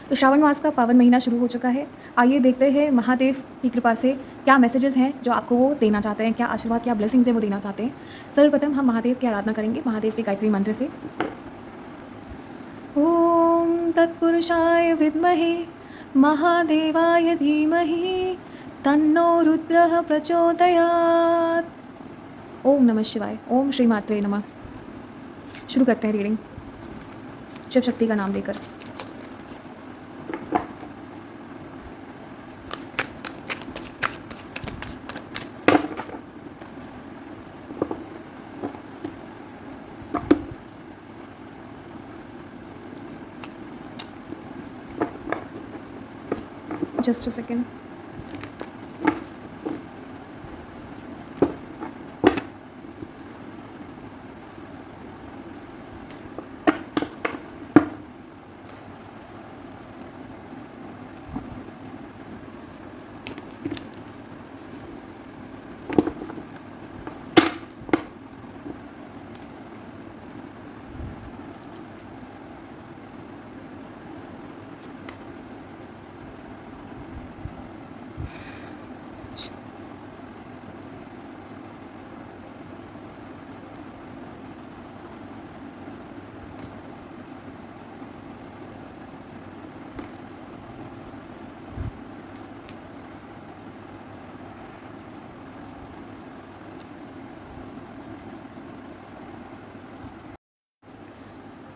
तो श्रावण मास का पावन महीना शुरू हो चुका है। आइए देखते हैं महादेव की कृपा से क्या मैसेजेस हैं जो आपको वो देना चाहते हैं, क्या आशीर्वाद, क्या ब्लेसिंग्स हैं वो देना चाहते हैं। सर्वप्रथम हम महादेव की आराधना करेंगे महादेव के गायत्री मंत्र से। ओम तत्पुरुषाय विद्महे महादेवाय धीमहि तन्नो रुद्रः प्रचोदयात्। ओम नमः शिवाय। ओम श्री मात्रे नमः। शुरू करते हैं रीडिंग शिव शक्ति का नाम लेकर। Just a second.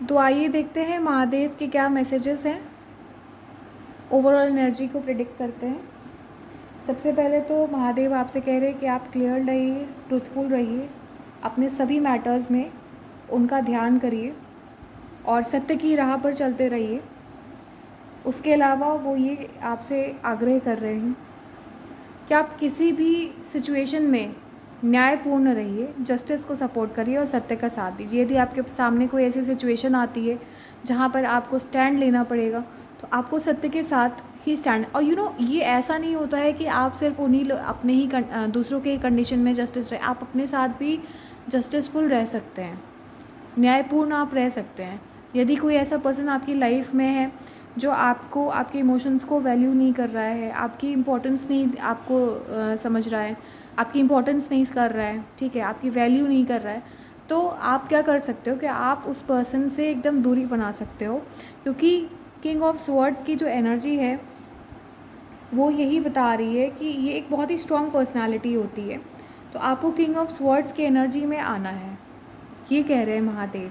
तो आइए देखते हैं महादेव के क्या मैसेजेस हैं, ओवरऑल एनर्जी को प्रिडिक्ट करते हैं। सबसे पहले तो महादेव आपसे कह रहे हैं कि आप क्लियर रहिए, ट्रूथफुल रहिए, अपने सभी मैटर्स में उनका ध्यान करिए और सत्य की राह पर चलते रहिए। उसके अलावा वो ये आपसे आग्रह कर रहे हैं कि आप किसी भी सिचुएशन में न्यायपूर्ण रहिए, जस्टिस को सपोर्ट करिए और सत्य का साथ दीजिए। यदि आपके सामने कोई ऐसी सिचुएशन आती है जहाँ पर आपको स्टैंड लेना पड़ेगा तो आपको सत्य के साथ ही स्टैंड। और ये ऐसा नहीं होता है कि आप सिर्फ उन्हीं अपने ही दूसरों के कंडीशन में जस्टिस रहे, आप अपने साथ भी जस्टिसफुल रह सकते हैं, न्यायपूर्ण आप रह सकते हैं। यदि कोई ऐसा पर्सन आपकी लाइफ में है जो आपको, आपके इमोशंस को वैल्यू नहीं कर रहा है, आपकी इम्पोर्टेंस नहीं आपको समझ रहा है, आपकी इम्पोर्टेंस नहीं कर रहा है, ठीक है, आपकी वैल्यू नहीं कर रहा है, तो आप क्या कर सकते हो कि आप उस पर्सन से एकदम दूरी बना सकते हो। क्योंकि किंग ऑफ स्वॉर्ड्स की जो एनर्जी है वो यही बता रही है कि ये एक बहुत ही स्ट्रॉन्ग पर्सनालिटी होती है। तो आपको किंग ऑफ स्वॉर्ड्स की एनर्जी में आना है, ये कह रहे हैं महादेव।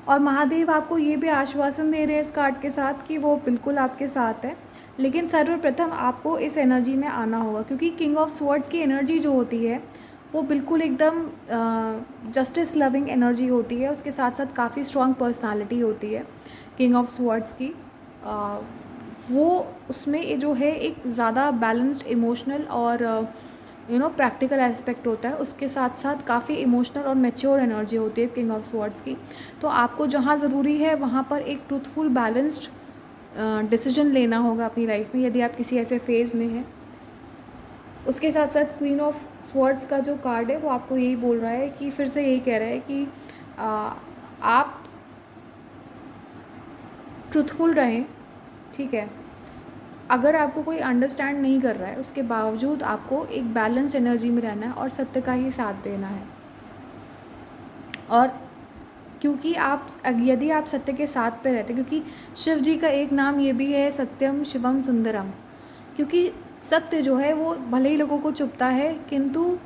और महादेव आपको ये भी आश्वासन दे रहे हैं इस कार्ड के साथ कि वो बिल्कुल आपके साथ है। लेकिन सर्वप्रथम आपको इस एनर्जी में आना होगा, क्योंकि किंग ऑफ स्वॉर्ड्स की एनर्जी जो होती है वो बिल्कुल एकदम जस्टिस लविंग एनर्जी होती है। उसके साथ साथ काफ़ी स्ट्रॉन्ग पर्सनालिटी होती है किंग ऑफ स्वॉर्ड्स की। वो उसमें जो है एक ज़्यादा बैलेंस्ड इमोशनल और प्रैक्टिकल एस्पेक्ट होता है। उसके साथ साथ काफ़ी इमोशनल और मैच्योर एनर्जी होती है किंग ऑफ स्वॉर्ड्स की। तो आपको जहाँ ज़रूरी है वहाँ पर एक ट्रूथफुल बैलेंस्ड डिसीजन लेना होगा अपनी लाइफ में, यदि आप किसी ऐसे फेज़ में हैं। उसके साथ साथ क्वीन ऑफ स्वॉर्ड्स का जो कार्ड है वो आपको यही बोल रहा है कि, फिर से यही कह रहा है कि आप ट्रूथफुल रहें, ठीक है। अगर आपको कोई अंडरस्टैंड नहीं कर रहा है उसके बावजूद आपको एक बैलेंस एनर्जी में रहना है और सत्य का ही साथ देना है। और क्योंकि यदि आप सत्य के साथ पे रहते, क्योंकि शिव जी का एक नाम ये भी है सत्यम शिवम सुंदरम, क्योंकि सत्य जो है वो भले ही लोगों को चुभता है किंतु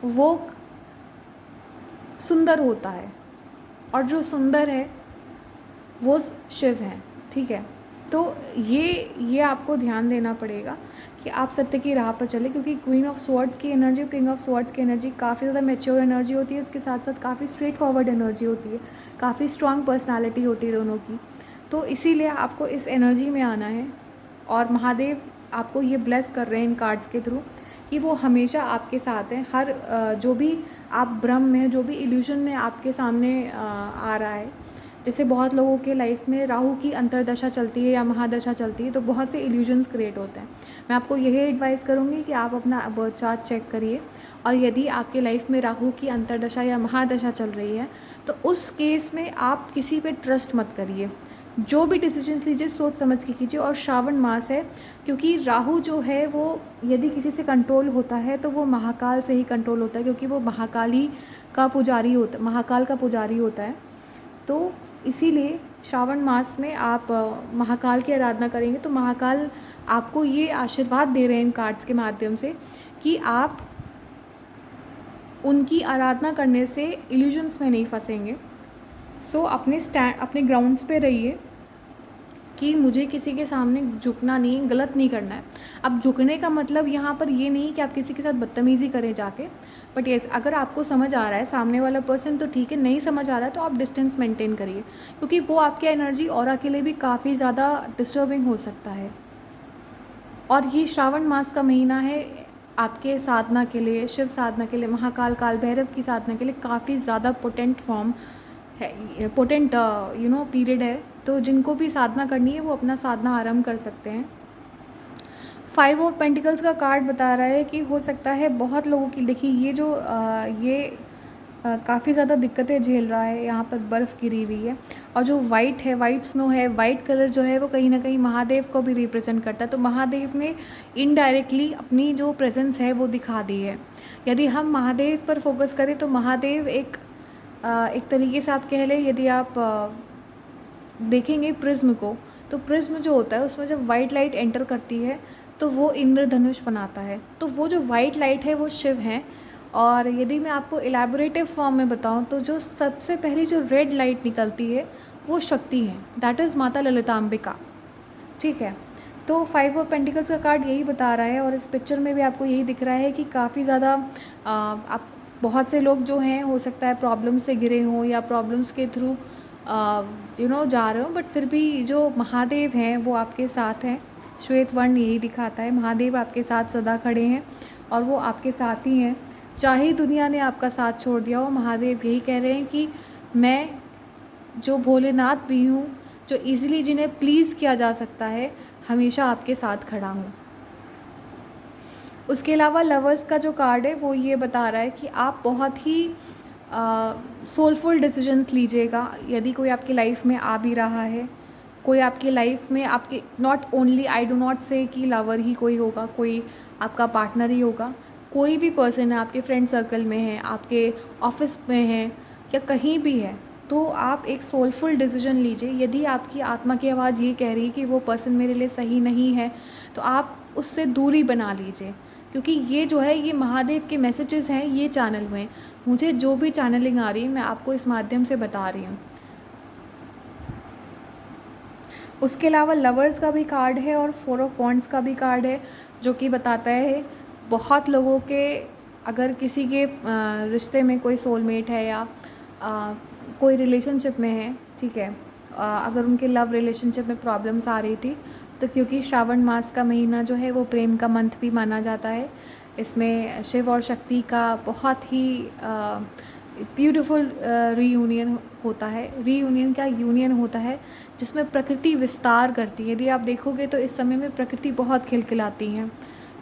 वो सुंदर होता है, और जो सुंदर है वो शिव हैं, ठीक है। तो ये आपको ध्यान देना पड़ेगा कि आप सत्य की राह पर चलें, क्योंकि क्वीन ऑफ स्वॉर्ड्स की एनर्जी, किंग ऑफ स्वॉर्ड्स की एनर्जी काफ़ी ज़्यादा मैच्योर एनर्जी होती है। इसके साथ साथ काफ़ी स्ट्रेट फॉरवर्ड एनर्जी होती है, काफ़ी स्ट्रॉन्ग पर्सनालिटी होती है दोनों की। तो इसीलिए आपको इस एनर्जी में आना है। और महादेव आपको ये ब्लेस कर रहे हैं इन कार्ड्स के थ्रू कि वो हमेशा आपके साथ हैं। हर जो भी आप भ्रम में, जो भी इल्यूजन में आपके सामने आ रहा है, जैसे बहुत लोगों के लाइफ में राहु की अंतर्दशा चलती है या महादशा चलती है तो बहुत से इल्यूजन्स क्रिएट होते हैं। मैं आपको यही एडवाइस करूँगी कि आप अपना बर्थ चार्ट चेक करिए, और यदि आपके लाइफ में राहु की अंतर्दशा या महादशा चल रही है तो उस केस में आप किसी पे ट्रस्ट मत करिए। जो भी डिसीजंस लीजिए सोच समझ के कीजिए। और श्रावण मास है, क्योंकि राहु जो है वो यदि किसी से कंट्रोल होता है तो वो महाकाल से ही कंट्रोल होता है, क्योंकि वो महाकाली का पुजारी होता है, महाकाल का पुजारी होता है। तो इसीलिए श्रावण मास में आप महाकाल की आराधना करेंगे तो महाकाल आपको ये आशीर्वाद दे रहे हैं इन कार्ड्स के माध्यम से कि आप उनकी आराधना करने से इल्यूजन्स में नहीं फंसेंगे। सो अपने ग्राउंड्स पे रहिए कि मुझे किसी के सामने झुकना नहीं, गलत नहीं करना है। अब झुकने का मतलब यहाँ पर ये नहीं कि आप किसी के साथ बदतमीज़ी करें जाके, बट येस अगर आपको समझ आ रहा है सामने वाला पर्सन तो ठीक है, नहीं समझ आ रहा है तो आप डिस्टेंस मेंटेन करिए, क्योंकि वो आपके एनर्जी ऑरा के लिए भी काफ़ी ज़्यादा डिस्टर्बिंग हो सकता है। और ये श्रावण मास का महीना है आपके साधना के लिए, शिव साधना के लिए, महाकाल काल भैरव की साधना के लिए काफ़ी ज़्यादा पोटेंट फॉर्म है, पोटेंट पीरियड है। तो जिनको भी साधना करनी है वो अपना साधना आरंभ कर सकते हैं। 5 ऑफ पेंटिकल्स का कार्ड बता रहा है कि हो सकता है बहुत लोगों की, देखिए ये जो काफ़ी ज़्यादा दिक्कतें झेल रहा है, यहाँ पर बर्फ़ गिरी हुई है और जो वाइट है, वाइट स्नो है, वाइट कलर जो है वो कहीं ना कहीं महादेव को भी रिप्रेजेंट करता है। तो महादेव ने इनडायरेक्टली अपनी जो प्रेजेंस है वो दिखा दी है। यदि हम महादेव पर फोकस करें तो महादेव एक तरीके से आप कह लें, यदि आप देखेंगे प्रिज्म को, तो प्रिज्म जो होता है उसमें जब वाइट लाइट एंटर करती है तो वो इंद्रधनुष बनाता है। तो वो जो वाइट लाइट है वो शिव हैं। और यदि मैं आपको इलेबोरेटिव फॉर्म में बताऊं तो जो सबसे पहली जो रेड लाइट निकलती है वो शक्ति है, दैट इज़ माता ललितांबिका। ठीक है, तो 5 ऑफ पेंटिकल्स का कार्ड यही बता रहा है। और इस पिक्चर में भी आपको यही दिख रहा है कि काफ़ी ज़्यादा आप बहुत से लोग जो हैं हो सकता है प्रॉब्लम से घिरे हों या प्रॉब्लम्स के थ्रू जा रहे हो, बट फिर भी जो महादेव हैं वो आपके साथ हैं। श्वेत वर्ण यही दिखाता है, महादेव आपके साथ सदा खड़े हैं और वो आपके साथ ही हैं। चाहे दुनिया ने आपका साथ छोड़ दिया हो, महादेव यही कह रहे हैं कि मैं जो भोलेनाथ भी हूँ, जो इजीली जिन्हें प्लीज़ किया जा सकता है, हमेशा आपके साथ खड़ा हूँ। उसके अलावा लवर्स का जो कार्ड है वो ये बता रहा है कि आप बहुत ही सोलफुल डिसीजंस लीजिएगा। यदि कोई आपकी लाइफ में आ भी रहा है, कोई आपकी लाइफ में आपके, not only, I do not से कि लवर ही कोई होगा, कोई आपका पार्टनर ही होगा, कोई भी पर्सन है, आपके फ्रेंड सर्कल में है, आपके ऑफिस में है या कहीं भी है, तो आप एक सोलफुल डिसीजन लीजिए। यदि आपकी आत्मा की आवाज़ ये कह रही है कि वो पर्सन मेरे लिए सही नहीं है तो आप उससे दूरी बना लीजिए, क्योंकि ये जो है ये महादेव के मैसेजेस हैं, ये चैनल हुए हैं। मुझे जो भी चैनलिंग आ रही है मैं आपको इस माध्यम से बता रही हूँ। उसके अलावा लवर्स का भी कार्ड है और 4 ऑफ वॉन्ड्स का भी कार्ड है, जो कि बताता है बहुत लोगों के, अगर किसी के रिश्ते में कोई सोलमेट है या कोई रिलेशनशिप में है, ठीक है, अगर उनके लव रिलेशनशिप में प्रॉब्लम्स आ रही थी, तो क्योंकि श्रावण मास का महीना जो है वो प्रेम का मंथ भी माना जाता है, इसमें शिव और शक्ति का बहुत ही ब्यूटीफुल रीयूनियन होता है। रीयूनियन का यूनियन होता है जिसमें प्रकृति विस्तार करती है। यदि आप देखोगे तो इस समय में प्रकृति बहुत खिलखिलाती हैं।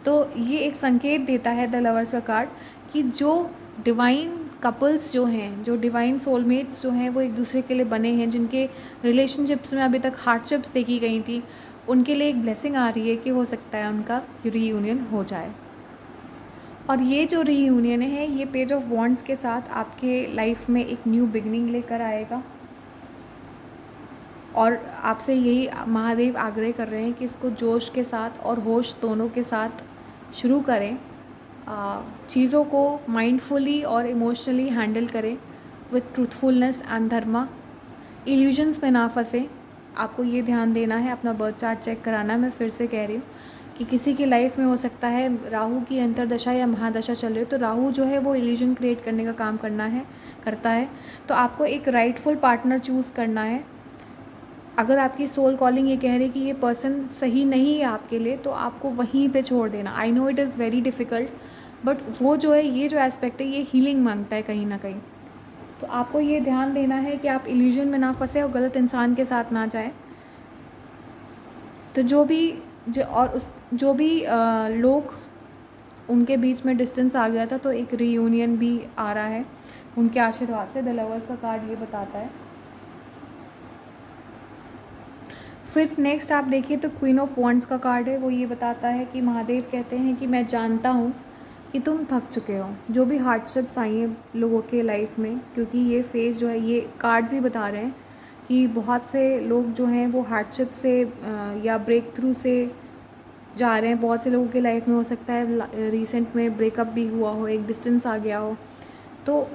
तो ये एक संकेत देता है द लवर्स का कार्ड कि जो डिवाइन कपल्स जो हैं, जो डिवाइन सोलमेट्स जो हैं, वो एक दूसरे के लिए बने हैं, जिनके रिलेशनशिप्स में अभी तक हार्डशिप्स देखी गई थी, उनके लिए एक ब्लेसिंग आ रही है कि हो सकता है उनका रीयूनियन हो जाए। और ये जो रीयूनियन है ये पेज ऑफ वॉन्ड्स के साथ आपके लाइफ में एक न्यू बिगनिंग लेकर आएगा। और आपसे यही महादेव आग्रह कर रहे हैं कि इसको जोश के साथ और होश दोनों के साथ शुरू करें। चीज़ों को माइंडफुली और इमोशनली हैंडल करें with truthfulness and Dharma. Illusions में ना फंसें, आपको ये ध्यान देना है, अपना बर्थ चार्ट चेक कराना है। मैं फिर से कह रही हूँ कि किसी की लाइफ में हो सकता है राहु की अंतर्दशा या महादशा चल रही हो, तो राहु जो है वो इल्यूजन क्रिएट करने का काम करता है। तो आपको एक राइटफुल पार्टनर चूज़ करना है। अगर आपकी सोल कॉलिंग ये कह रही है कि ये पर्सन सही नहीं है आपके लिए, तो आपको वहीं पे छोड़ देना। I know it is very difficult, but वो जो है, ये जो एस्पेक्ट है, ये हीलिंग मांगता है कहीं ना कहीं। तो आपको ये ध्यान देना है कि आप इल्यूजन में ना फंसे और गलत इंसान के साथ ना जाए। तो जो भी लोग, उनके बीच में डिस्टेंस आ गया था, तो एक रीयूनियन भी आ रहा है उनके आशीर्वाद से। द लवर्स का कार्ड ये बताता है। फिर नेक्स्ट आप देखिए तो क्वीन ऑफ वॉन्ड्स का कार्ड है, वो ये बताता है कि महादेव कहते हैं कि मैं जानता हूँ कि तुम थक चुके हो, जो भी हार्डशिप्स आई हैं लोगों के लाइफ में, क्योंकि ये फेज़ जो है, ये कार्ड्स ही बता रहे हैं कि बहुत से लोग जो हैं वो हार्डशिप से या ब्रेक थ्रू से जा रहे हैं। बहुत से लोगों के लाइफ में हो सकता है रिसेंट में ब्रेकअप भी हुआ हो, एक डिस्टेंस आ गया हो। तो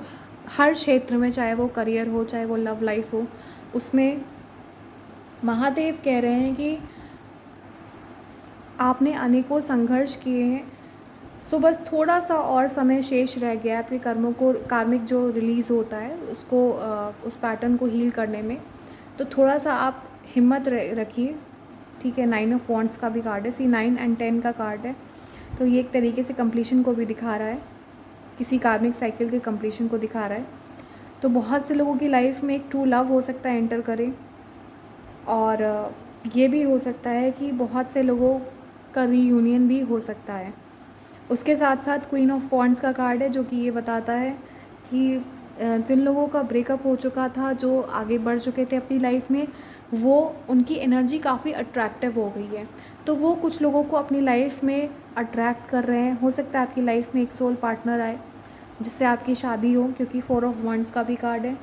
हर क्षेत्र में, चाहे वो करियर हो, चाहे वो लव लाइफ हो, उसमें महादेव कह रहे हैं कि आपने अनेकों संघर्ष किए हैं, सो बस थोड़ा सा और समय शेष रह गया आपके कर्मों को, कार्मिक जो रिलीज़ होता है उसको, उस पैटर्न को हील करने में। तो थोड़ा सा आप हिम्मत रखिए, ठीक है। 9 ऑफ वॉन्ड्स का भी कार्ड है, सी 9 एंड 10 का कार्ड है। तो ये एक तरीके से कंप्लीशन को भी दिखा रहा है, किसी कार्मिक साइकिल के कंप्लीशन को दिखा रहा है। तो बहुत से लोगों की लाइफ में एक ट्रू लव हो सकता है एंटर करे, और ये भी हो सकता है कि बहुत से लोगों का रीयूनियन भी हो सकता है। उसके साथ साथ क्वीन ऑफ वॉन्ड्स का कार्ड है, जो कि ये बताता है कि जिन लोगों का ब्रेकअप हो चुका था, जो आगे बढ़ चुके थे अपनी लाइफ में, वो उनकी एनर्जी काफ़ी अट्रैक्टिव हो गई है। तो वो कुछ लोगों को अपनी लाइफ में अट्रैक्ट कर रहे हैं। हो सकता है आपकी लाइफ में एक सोल पार्टनर आए जिससे आपकी शादी हो, क्योंकि 4 ऑफ वॉन्ड्स का भी कार्ड है।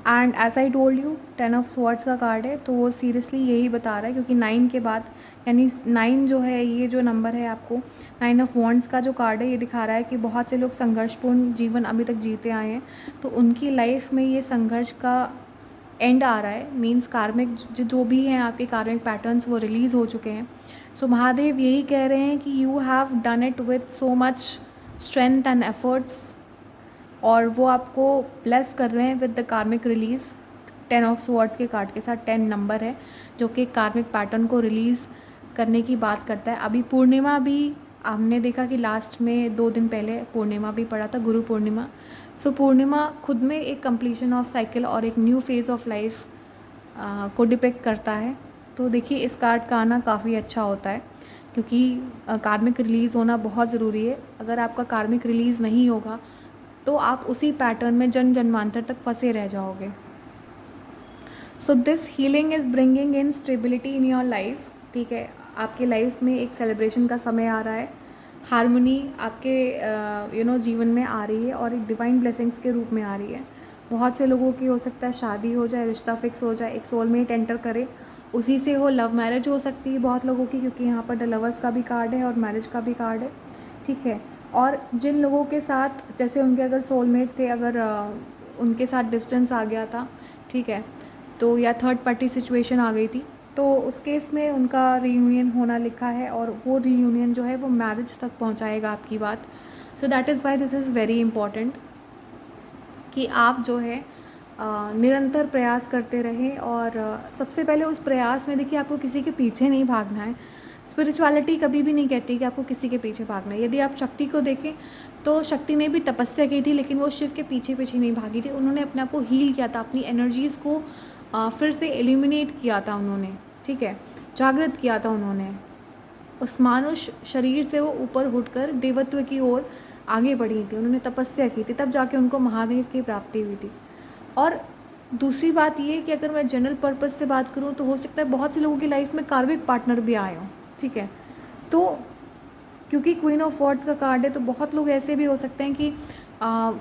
And as I told you 10 of swords का कार्ड है, तो वो सीरियसली यही बता रहा है, क्योंकि 9 के बाद, यानी 9 जो है, ये जो नंबर है आपको 9 ऑफ वॉन्ड्स का जो कार्ड है, ये दिखा रहा है कि बहुत से लोग संघर्षपूर्ण जीवन अभी तक जीते आए हैं, तो उनकी लाइफ में ये संघर्ष का एंड आ रहा है। मीन्स कार्मिक जो भी हैं आपके कार्मिक पैटर्न्स, वो रिलीज़ हो चुके हैं। सो महादेव यही कह रहे हैं कि you have done it with so much strength and efforts, और वो आपको ब्लेस कर रहे हैं विद द कार्मिक रिलीज़। 10 ऑफ स्वॉर्ड्स के कार्ड के साथ 10 नंबर है, जो कि कार्मिक पैटर्न को रिलीज़ करने की बात करता है। अभी पूर्णिमा भी हमने देखा कि लास्ट में 2 दिन पहले पूर्णिमा भी पड़ा था, गुरु पूर्णिमा। सो पूर्णिमा खुद में एक कंप्लीशन ऑफ साइकिल और एक न्यू फेज़ ऑफ लाइफ को डिपिक्ट करता है। तो देखिए, इस कार्ड का आना काफ़ी अच्छा होता है, क्योंकि कार्मिक रिलीज़ होना बहुत ज़रूरी है। अगर आपका कार्मिक रिलीज़ नहीं होगा तो आप उसी पैटर्न में जन्म जन्मांतर तक फंसे रह जाओगे। So this healing is bringing in stability in your life, ठीक है। आपके लाइफ में एक सेलिब्रेशन का समय आ रहा है, हारमोनी आपके जीवन में आ रही है, और एक डिवाइन ब्लेसिंग्स के रूप में आ रही है। बहुत से लोगों की हो सकता है शादी हो जाए, रिश्ता फिक्स हो जाए, एक सोलमेट एंटर करे, उसी से हो। लव मैरिज हो सकती है बहुत लोगों की, क्योंकि यहाँ पर द लवर्स का भी कार्ड है और मैरिज का भी कार्ड है, ठीक है। और जिन लोगों के साथ, जैसे उनके अगर सोलमेट थे, अगर उनके साथ डिस्टेंस आ गया था, ठीक है, तो या थर्ड पार्टी सिचुएशन आ गई थी, तो उस केस में उनका रीयूनियन होना लिखा है, और वो रीयूनियन जो है वो मैरिज तक पहुंचाएगा आपकी बात। So that is why this is very important कि आप जो है निरंतर प्रयास करते रहें, और सबसे पहले उस प्रयास में देखिए, आपको किसी के पीछे नहीं भागना है। स्पिरिचुअलिटी कभी भी नहीं कहती कि आपको किसी के पीछे भागना है। यदि आप शक्ति को देखें तो शक्ति ने भी तपस्या की थी, लेकिन वो शिव के पीछे पीछे नहीं भागी थी। उन्होंने अपने आप को हील किया था, अपनी एनर्जीज़ को फिर से एलिमिनेट किया था उन्होंने, ठीक है, जागृत किया था उन्होंने। उस मानुष शरीर से वो ऊपर उठकर देवत्व की ओर आगे बढ़ी थी, उन्होंने तपस्या की थी, तब जाके उनको महादेव की प्राप्ति हुई थी। और दूसरी बात ये कि अगर मैं जनरल पर्पस से बात करूँ, तो हो सकता है बहुत से लोगों की लाइफ में कार्मिक पार्टनर भी आए हों, ठीक है। तो क्योंकि क्वीन ऑफ वॉर्ड्स का कार्ड है, तो बहुत लोग ऐसे भी हो सकते हैं कि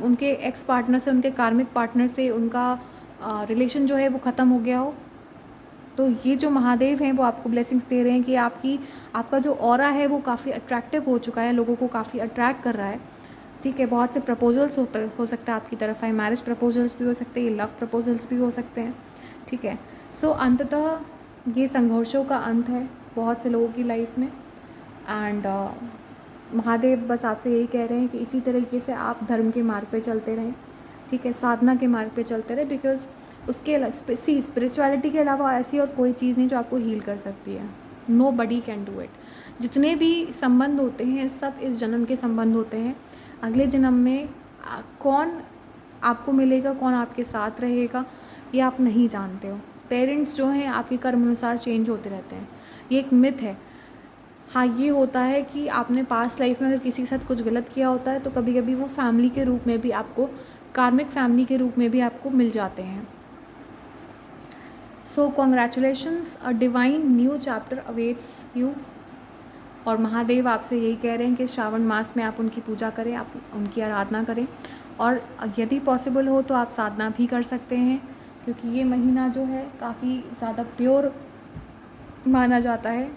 उनके एक्स पार्टनर से, उनके कार्मिक पार्टनर से उनका रिलेशन जो है वो ख़त्म हो गया हो। तो ये जो महादेव हैं वो आपको ब्लेसिंग्स दे रहे हैं कि आपका जो ऑरा है वो काफ़ी अट्रैक्टिव हो चुका है, लोगों को काफ़ी अट्रैक्ट कर रहा है, ठीक है। बहुत से प्रपोजल्स हो सकता है आपकी तरफ आए, मैरिज प्रपोजल्स भी हो सकते हैं, लव प्रपोजल्स भी हो सकते हैं, ठीक है। सो अंततः ये संघर्षों का अंत है बहुत से लोगों की लाइफ में। एंड महादेव बस आपसे यही कह रहे हैं कि इसी तरीके से आप धर्म के मार्ग पे चलते रहें, ठीक है, साधना के मार्ग पे चलते रहें, बिकॉज उसके स्पिरिचुअलिटी के अलावा ऐसी और कोई चीज़ नहीं जो आपको हील कर सकती है। Nobody can do it. जितने भी संबंध होते हैं सब इस जन्म के संबंध होते हैं। अगले जन्म में कौन आपको मिलेगा, कौन आपके साथ रहेगा, ये आप नहीं जानते हो। पेरेंट्स जो हैं आपके कर्म अनुसार चेंज होते रहते हैं, ये एक मिथ है। हाँ, ये होता है कि आपने पास्ट लाइफ में अगर किसी के साथ कुछ गलत किया होता है, तो कभी कभी वो फैमिली के रूप में भी आपको कार्मिक फैमिली के रूप में भी आपको मिल जाते हैं। सो congratulations, a divine new chapter awaits you. और महादेव आपसे यही कह रहे हैं कि श्रावण मास में आप उनकी पूजा करें, आप उनकी आराधना करें, और यदि पॉसिबल हो तो आप साधना भी कर सकते हैं, क्योंकि ये महीना जो है काफ़ी ज़्यादा प्योर माना जाता है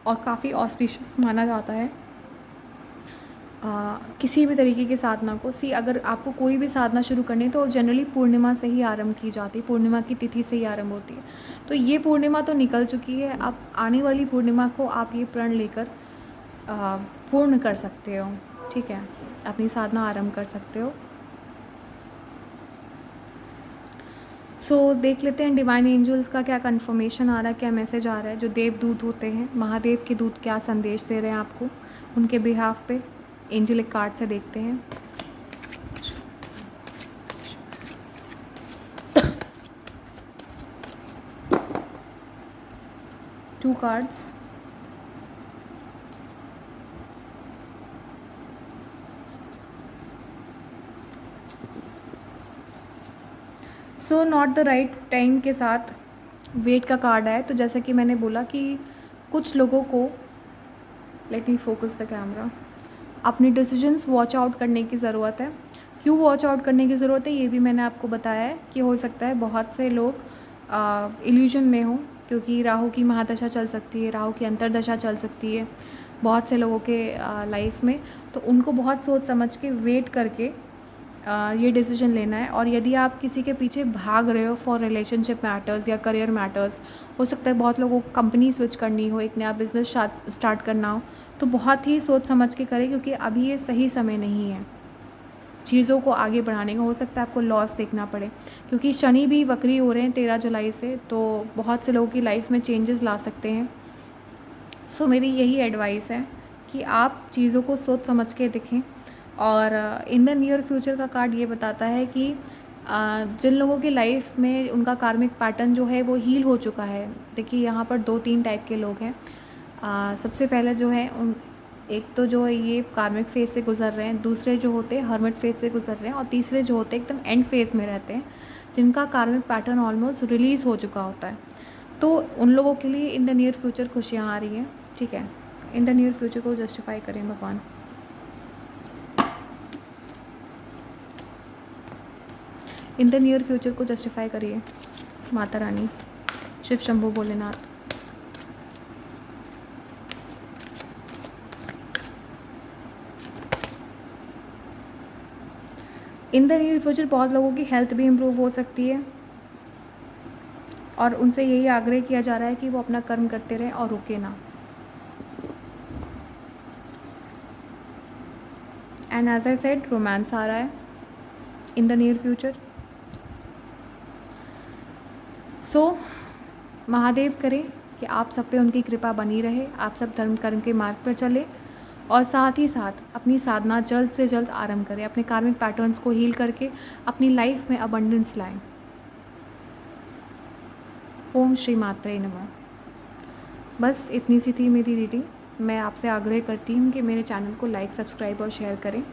और काफ़ी ऑस्पिशियस माना जाता है किसी भी तरीके की साधना को। अगर आपको कोई भी साधना शुरू करनी है तो जनरली पूर्णिमा से ही आरंभ की जाती है, पूर्णिमा की तिथि से ही आरंभ होती है। तो ये पूर्णिमा तो निकल चुकी है, अब आने वाली पूर्णिमा को आप ये प्रण लेकर पूर्ण कर सकते हो, ठीक है, अपनी साधना आरंभ कर सकते हो। सो देख लेते हैं डिवाइन एंजल्स का क्या कंफर्मेशन आ रहा है, क्या मैसेज आ रहा है। जो देवदूत होते हैं, महादेव के दूत क्या संदेश दे रहे हैं आपको उनके बिहाफ पे, एंजलिक कार्ड से देखते हैं। To cards, so not the right time के साथ वेट का कार्ड आया। तो जैसे कि मैंने बोला कि कुछ लोगों को, let me focus the camera, अपने डिसीजंस वॉच आउट करने की ज़रूरत है। क्यों वॉच आउट करने की ज़रूरत है ये भी मैंने आपको बताया है कि हो सकता है बहुत से लोग इल्यूजन में हों, क्योंकि राहु की महादशा चल सकती है, राहु की अंतर्दशा चल सकती है बहुत से लोगों के लाइफ में। तो उनको बहुत सोच समझ के वेट करके ये डिसीजन लेना है। और यदि आप किसी के पीछे भाग रहे हो फॉर रिलेशनशिप मैटर्स या करियर मैटर्स, हो सकता है बहुत लोगों को कंपनी स्विच करनी हो, एक नया बिज़नेस स्टार्ट करना हो, तो बहुत ही सोच समझ के करें, क्योंकि अभी ये सही समय नहीं है चीज़ों को आगे बढ़ाने का। हो सकता है आपको लॉस देखना पड़े, क्योंकि शनि भी वक्री हो रहे हैं 13 जुलाई से, तो बहुत से लोगों की लाइफ में चेंजेस ला सकते हैं। सो मेरी यही एडवाइस है कि आप चीज़ों को सोच समझ के देखें। और इन द नियर फ्यूचर का कार्ड ये बताता है कि जिन लोगों की लाइफ में उनका कार्मिक पैटर्न जो है वो हील हो चुका है। देखिए यहाँ पर 2-3 टाइप के लोग हैं। सबसे पहले जो है एक तो जो है ये कार्मिक फेज से गुजर रहे हैं, दूसरे जो होते हैं हर्मिट फेज से गुजर रहे हैं, और तीसरे जो होते हैं एकदम एंड फेज में रहते हैं, जिनका कार्मिक पैटर्न ऑलमोस्ट रिलीज़ हो चुका होता है। तो उन लोगों के लिए इन द नियर फ्यूचर खुशियाँ आ रही हैं, ठीक है। इन द नियर फ्यूचर को जस्टिफाई करें भगवान। इन द नियर फ्यूचर को जस्टिफाई करिए Mata Rani, Shiv Shambhu Bholenath. In the near future बहुत लोगों की हेल्थ भी इम्प्रूव हो सकती है, और उनसे यही आग्रह किया जा रहा है कि वो अपना कर्म करते रहें और रुके ना। And as I said, romance आ रहा है in the near future. So Mahadev करें कि आप सब पे उनकी कृपा बनी रहे, आप सब धर्म कर्म के मार्ग पर चले, और साथ ही साथ अपनी साधना जल्द से जल्द आरंभ करें, अपने कार्मिक पैटर्न्स को हील करके अपनी लाइफ में अबंडेंस लाएं। ओम श्री मात्रे नमः। बस इतनी सी थी मेरी रीडिंग। मैं आपसे आग्रह करती हूँ कि मेरे चैनल को लाइक, सब्सक्राइब और शेयर करें।